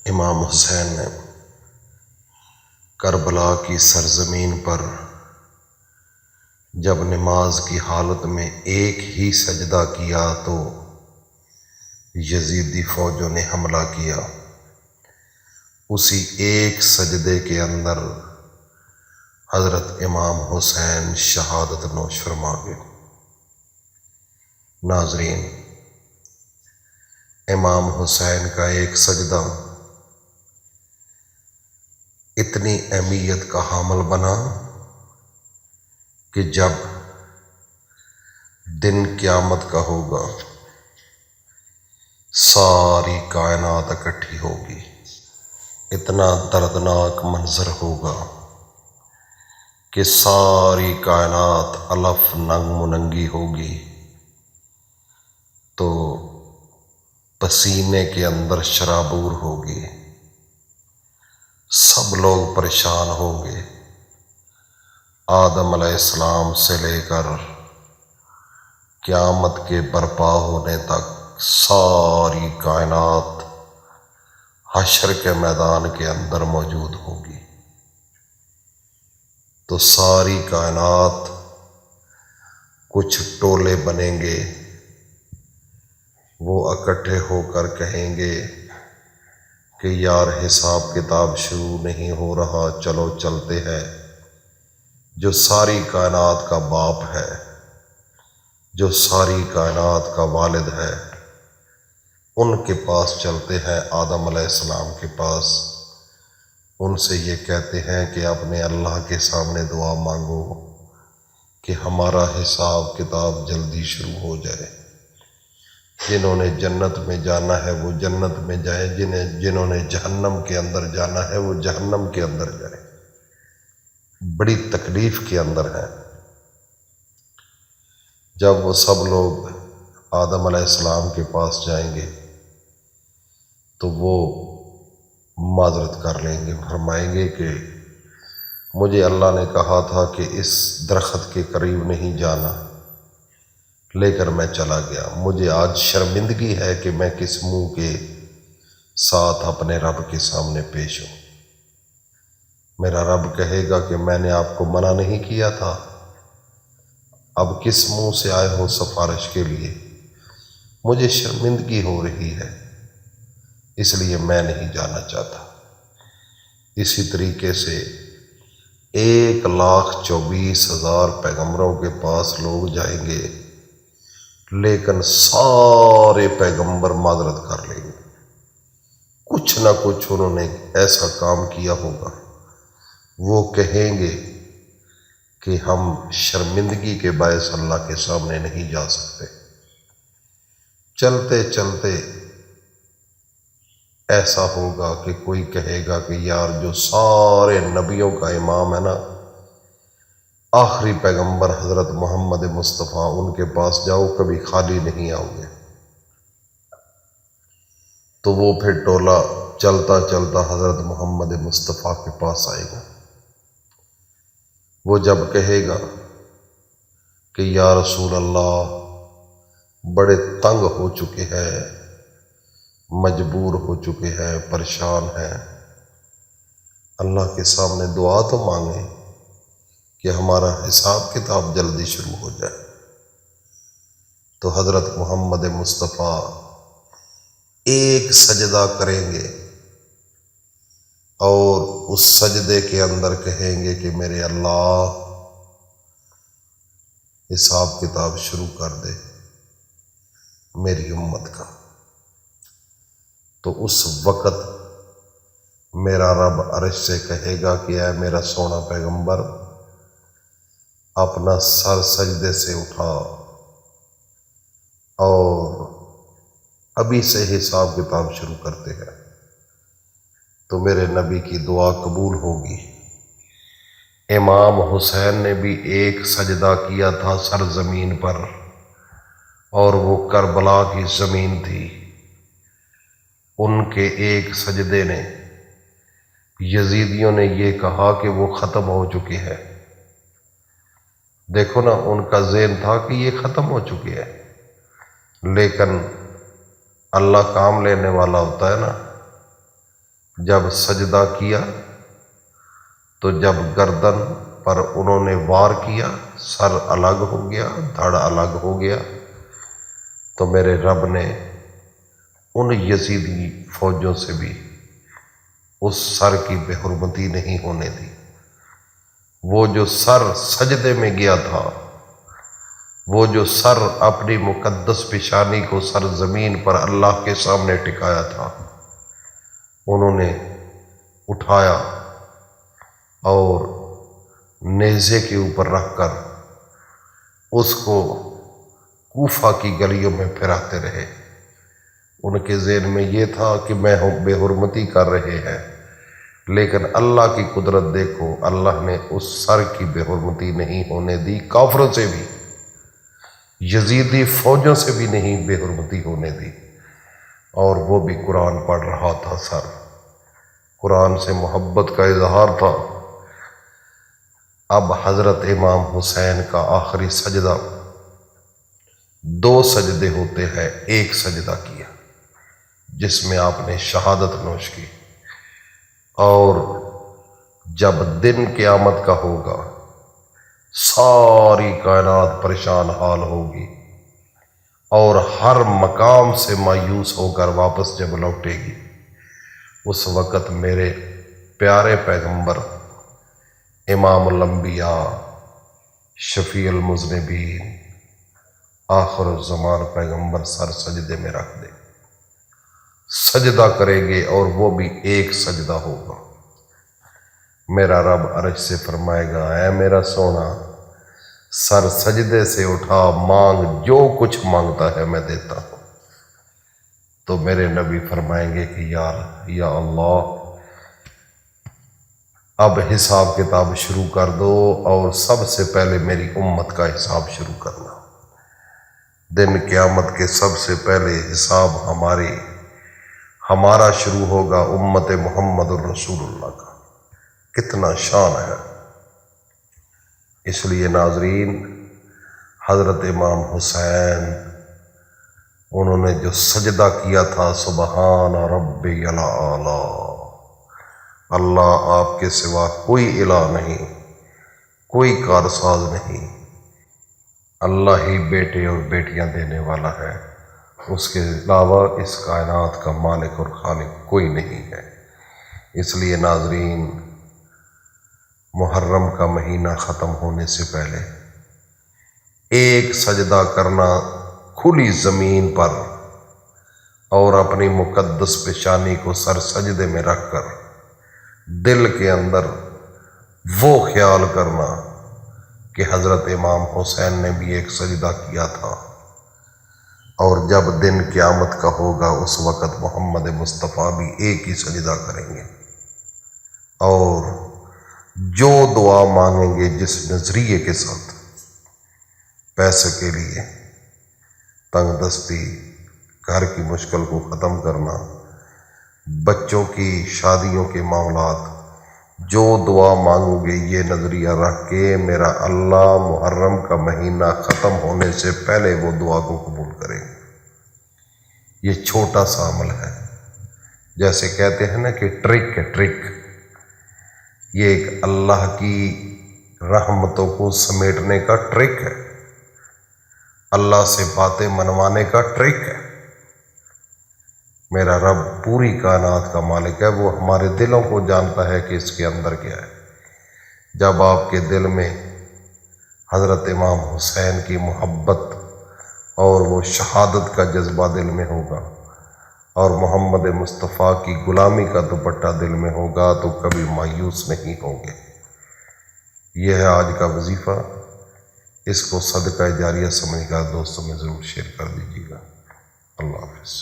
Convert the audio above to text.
امام حسین نے کربلا کی سرزمین پر جب نماز کی حالت میں ایک ہی سجدہ کیا تو یزیدی فوجوں نے حملہ کیا۔ اسی ایک سجدے کے اندر حضرت امام حسین شہادت نوش فرما گئے۔ ناظرین، امام حسین کا ایک سجدہ اتنی اہمیت کا حامل بنا کہ جب دن قیامت کا ہوگا ساری کائنات اکٹھی ہوگی، اتنا دردناک منظر ہوگا کہ ساری کائنات الف ننگ مننگی ہوگی، تو پسینے کے اندر شرابور ہوگی، سب لوگ پریشان ہوں گے۔ آدم علیہ السلام سے لے کر قیامت کے برپا ہونے تک ساری کائنات حشر کے میدان کے اندر موجود ہوگی، تو ساری کائنات کچھ ٹولے بنیں گے، وہ اکٹھے ہو کر کہیں گے کہ یار حساب کتاب شروع نہیں ہو رہا، چلو چلتے ہیں۔ جو ساری کائنات کا باپ ہے، جو ساری کائنات کا والد ہے، ان کے پاس چلتے ہیں، آدم علیہ السلام کے پاس۔ ان سے یہ کہتے ہیں کہ اپنے اللہ کے سامنے دعا مانگو کہ ہمارا حساب کتاب جلدی شروع ہو جائے۔ جنہوں نے جنت میں جانا ہے وہ جنت میں جائیں، جنہوں نے جہنم کے اندر جانا ہے وہ جہنم کے اندر جائیں۔ بڑی تکلیف کے اندر ہے۔ جب وہ سب لوگ آدم علیہ السلام کے پاس جائیں گے تو وہ معذرت کر لیں گے، فرمائیں گے کہ مجھے اللہ نے کہا تھا کہ اس درخت کے قریب نہیں جانا، لے کر میں چلا گیا۔ مجھے آج شرمندگی ہے کہ میں کس منہ کے ساتھ اپنے رب کے سامنے پیش ہوں۔ میرا رب کہے گا کہ میں نے آپ کو منع نہیں کیا تھا، اب کس منہ سے آئے ہو سفارش کے لیے؟ مجھے شرمندگی ہو رہی ہے، اس لیے میں نہیں جانا چاہتا۔ اسی طریقے سے 1,24,000 پیغمبروں کے پاس لوگ جائیں گے، لیکن سارے پیغمبر معذرت کر لیں گے۔ کچھ نہ کچھ انہوں نے ایسا کام کیا ہوگا، وہ کہیں گے کہ ہم شرمندگی کے باعث اللہ کے سامنے نہیں جا سکتے۔ چلتے چلتے ایسا ہوگا کہ کوئی کہے گا کہ یار جو سارے نبیوں کا امام ہے نا، آخری پیغمبر حضرت محمد مصطفیٰ، ان کے پاس جاؤ، کبھی خالی نہیں آؤ گے۔ تو وہ پھر ٹولہ چلتا چلتا حضرت محمد مصطفیٰ کے پاس آئے گا۔ وہ جب کہے گا کہ یا رسول اللہ، بڑے تنگ ہو چکے ہیں، مجبور ہو چکے ہیں، پریشان ہیں، اللہ کے سامنے دعا تو مانگیں کہ ہمارا حساب کتاب جلدی شروع ہو جائے۔ تو حضرت محمد مصطفیٰ ایک سجدہ کریں گے اور اس سجدے کے اندر کہیں گے کہ میرے اللہ، حساب کتاب شروع کر دے میری امت کا۔ تو اس وقت میرا رب عرش سے کہے گا کہ اے میرا سونا پیغمبر، اپنا سر سجدے سے اٹھا اور ابھی سے حساب کتاب شروع کرتے ہیں۔ تو میرے نبی کی دعا قبول ہوگی۔ امام حسین نے بھی ایک سجدہ کیا تھا سرزمین پر، اور وہ کربلا کی زمین تھی۔ ان کے ایک سجدے نے یزیدیوں نے یہ کہا کہ وہ ختم ہو چکے ہیں۔ دیکھو نا، ان کا ذہن تھا کہ یہ ختم ہو چکے ہیں، لیکن اللہ کام لینے والا ہوتا ہے نا، جب سجدہ کیا تو جب گردن پر انہوں نے وار کیا، سر الگ ہو گیا، دھڑ الگ ہو گیا، تو میرے رب نے ان یزیدی فوجوں سے بھی اس سر کی بے حرمتی نہیں ہونے دی۔ وہ جو سر سجدے میں گیا تھا، وہ جو سر اپنی مقدس پیشانی کو سر زمین پر اللہ کے سامنے ٹکایا تھا، انہوں نے اٹھایا اور نیزے کے اوپر رکھ کر اس کو کوفہ کی گلیوں میں پھراتے رہے۔ ان کے ذہن میں یہ تھا کہ میں بے حرمتی کر رہے ہیں، لیکن اللہ کی قدرت دیکھو، اللہ نے اس سر کی بے حرمتی نہیں ہونے دی، کافروں سے بھی، یزیدی فوجوں سے بھی نہیں بے حرمتی ہونے دی۔ اور وہ بھی قرآن پڑھ رہا تھا، سر قرآن سے محبت کا اظہار تھا۔ اب حضرت امام حسین کا آخری سجدہ، 2 سجدے ہوتے ہیں، ایک سجدہ کیا جس میں آپ نے شہادت نوش کی، اور جب دن قیامت کا ہوگا ساری کائنات پریشان حال ہوگی اور ہر مقام سے مایوس ہو کر واپس جب لوٹے گی، اس وقت میرے پیارے پیغمبر امام الانبیاء، شفیع المذنبین، آخر الزمان پیغمبر سر سجدے میں رکھ دے، سجدہ کریں گے، اور وہ بھی ایک سجدہ ہوگا۔ میرا رب عرش سے فرمائے گا، اے میرا سونا، سر سجدے سے اٹھا، مانگ، جو کچھ مانگتا ہے میں دیتا ہوں۔ تو میرے نبی فرمائیں گے کہ یا اللہ، اب حساب کتاب شروع کر دو، اور سب سے پہلے میری امت کا حساب شروع کرنا۔ دن قیامت کے سب سے پہلے حساب ہمارا شروع ہوگا، امت محمد الرسول اللہ کا۔ کتنا شان ہے! اس لیے ناظرین، حضرت امام حسین، انہوں نے جو سجدہ کیا تھا، سبحان ربی الاعلی، اللہ آپ کے سوا کوئی الہ نہیں، کوئی کارساز نہیں، اللہ ہی بیٹے اور بیٹیاں دینے والا ہے، اس کے علاوہ اس کائنات کا مالک اور خالق کوئی نہیں ہے۔ اس لیے ناظرین، محرم کا مہینہ ختم ہونے سے پہلے ایک سجدہ کرنا کھلی زمین پر، اور اپنی مقدس پیشانی کو سر سجدے میں رکھ کر دل کے اندر وہ خیال کرنا کہ حضرت امام حسین نے بھی ایک سجدہ کیا تھا، اور جب دن قیامت کا ہوگا اس وقت محمد مصطفیٰ بھی ایک ہی سجدہ کریں گے، اور جو دعا مانگیں گے جس نظریے کے ساتھ، پیسے کے لیے، تنگ دستی، گھر کی مشکل کو ختم کرنا، بچوں کی شادیوں کے معاملات، جو دعا مانگو گے یہ نظریہ رکھ کے، میرا اللہ محرم کا مہینہ ختم ہونے سے پہلے وہ دعا کو قبول کریں گے۔ یہ چھوٹا سا عمل ہے، جیسے کہتے ہیں نا کہ ٹرک ہے، ٹرک، یہ ایک اللہ کی رحمتوں کو سمیٹنے کا ٹرک ہے، اللہ سے باتیں منوانے کا ٹرک ہے۔ میرا رب پوری کائنات کا مالک ہے، وہ ہمارے دلوں کو جانتا ہے کہ اس کے اندر کیا ہے۔ جب آپ کے دل میں حضرت امام حسین کی محبت اور وہ شہادت کا جذبہ دل میں ہوگا، اور محمد مصطفیٰ کی غلامی کا دوپٹہ دل میں ہوگا، تو کبھی مایوس نہیں ہوں گے۔ یہ ہے آج کا وظیفہ، اس کو صدقہ جاریہ سمجھ کر دوستوں میں ضرور شیئر کر دیجیے گا۔ اللہ حافظ۔